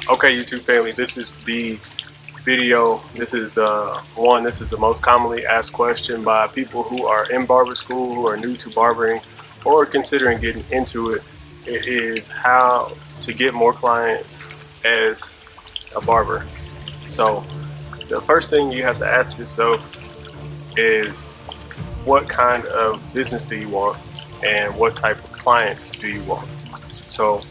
Okay, YouTube family, this is the video. This is the most commonly asked question by people who are in barber school, who are new to barbering, or considering getting into it. It is how to get more clients as a barber. So the first thing you have to ask yourself is, what kind of business do you want and what type of clients do you want? So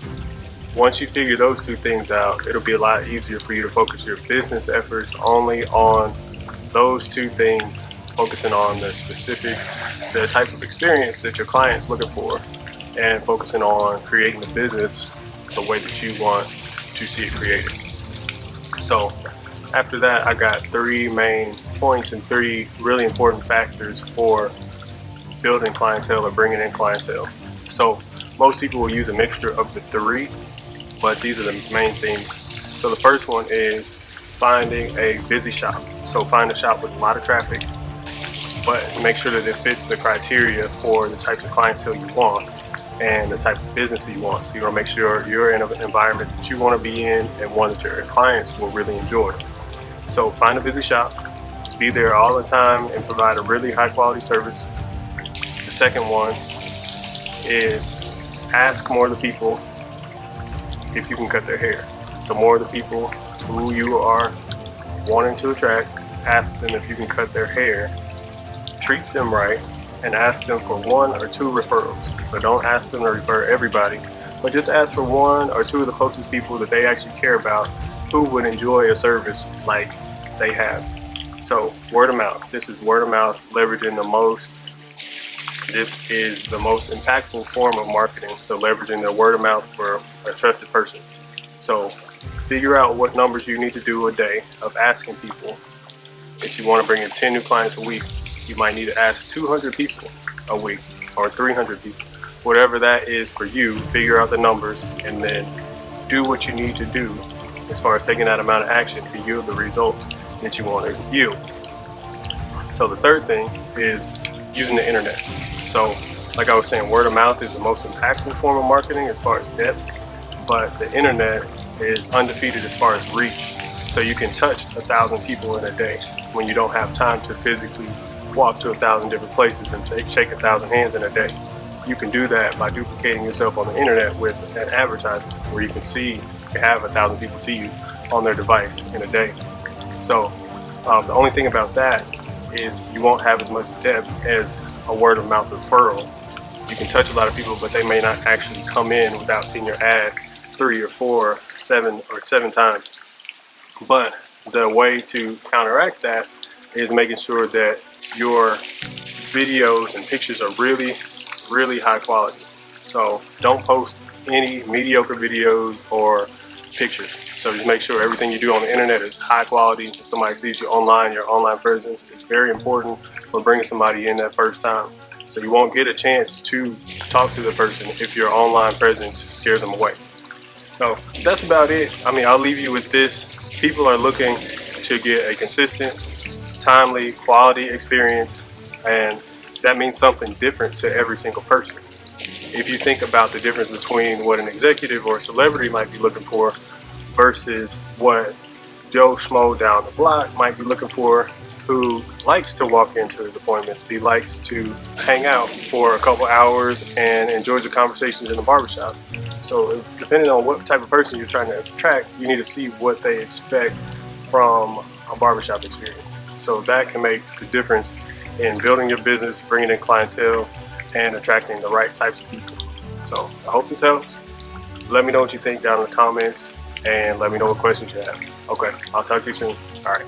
once you figure those two things out, it'll be a lot easier for you to focus your business efforts only on those two things, focusing on the specifics, the type of experience that your client's looking for, and focusing on creating the business the way that you want to see it created. So after that, I got 3 main points and 3 really important factors for building clientele or bringing in clientele. So most people will use a mixture of the 3, but these are the main things. So the first one is finding a busy shop. So find a shop with a lot of traffic, but make sure that it fits the criteria for the types of clientele you want and the type of business you want. So you want to make sure you're in an environment that you want to be in and one that your clients will really enjoy. So find a busy shop, be there all the time, and provide a really high quality service. The second one is ask more of the people if you can cut their hair. So more of the people who you are wanting to attract, ask them if you can cut their hair, treat them right, and ask them for 1 or 2 referrals. So don't ask them to refer everybody, but just ask for 1 or 2 of the closest people that they actually care about who would enjoy a service like they have. So word of mouth. This is word of mouth, leveraging the most. This is the most impactful form of marketing. So leveraging the word of mouth for a trusted person. So figure out what numbers you need to do a day of asking people. If you want to bring in 10 new clients a week, you might need to ask 200 people a week or 300 people. Whatever that is for you, figure out the numbers and then do what you need to do as far as taking that amount of action to yield the results that you want to yield. So the third thing is using the internet. So like I was saying, word of mouth is the most impactful form of marketing as far as depth, but the internet is undefeated as far as reach. So you can touch 1,000 people in a day when you don't have time to physically walk to 1,000 different places and shake 1,000 hands in a day. You can do that by duplicating yourself on the internet with an advertisement where you can have 1,000 people see you on their device in a day. So the only thing about that is you won't have as much depth as a word of mouth referral. You can touch a lot of people, but they may not actually come in without seeing your ad 3 or 4, 7 times. But the way to counteract that is making sure that your videos and pictures are really, really high quality. So don't post any mediocre videos or pictures. So just make sure everything you do on the internet is high quality. If somebody sees you online, your online presence is very important for bringing somebody in that first time. So you won't get a chance to talk to the person if your online presence scares them away. So that's about it. I mean, I'll leave you with this. People are looking to get a consistent, timely, quality experience, and that means something different to every single person. If you think about the difference between what an executive or a celebrity might be looking for versus what Joe Schmo down the block might be looking for, who likes to walk into his appointments, he likes to hang out for a couple hours and enjoys the conversations in the barbershop. So depending on what type of person you're trying to attract, you need to see what they expect from a barbershop experience. So that can make the difference in building your business, bringing in clientele, and attracting the right types of people. So I hope this helps. Let me know what you think down in the comments, and let me know what questions you have. Okay, I'll talk to you soon. All right.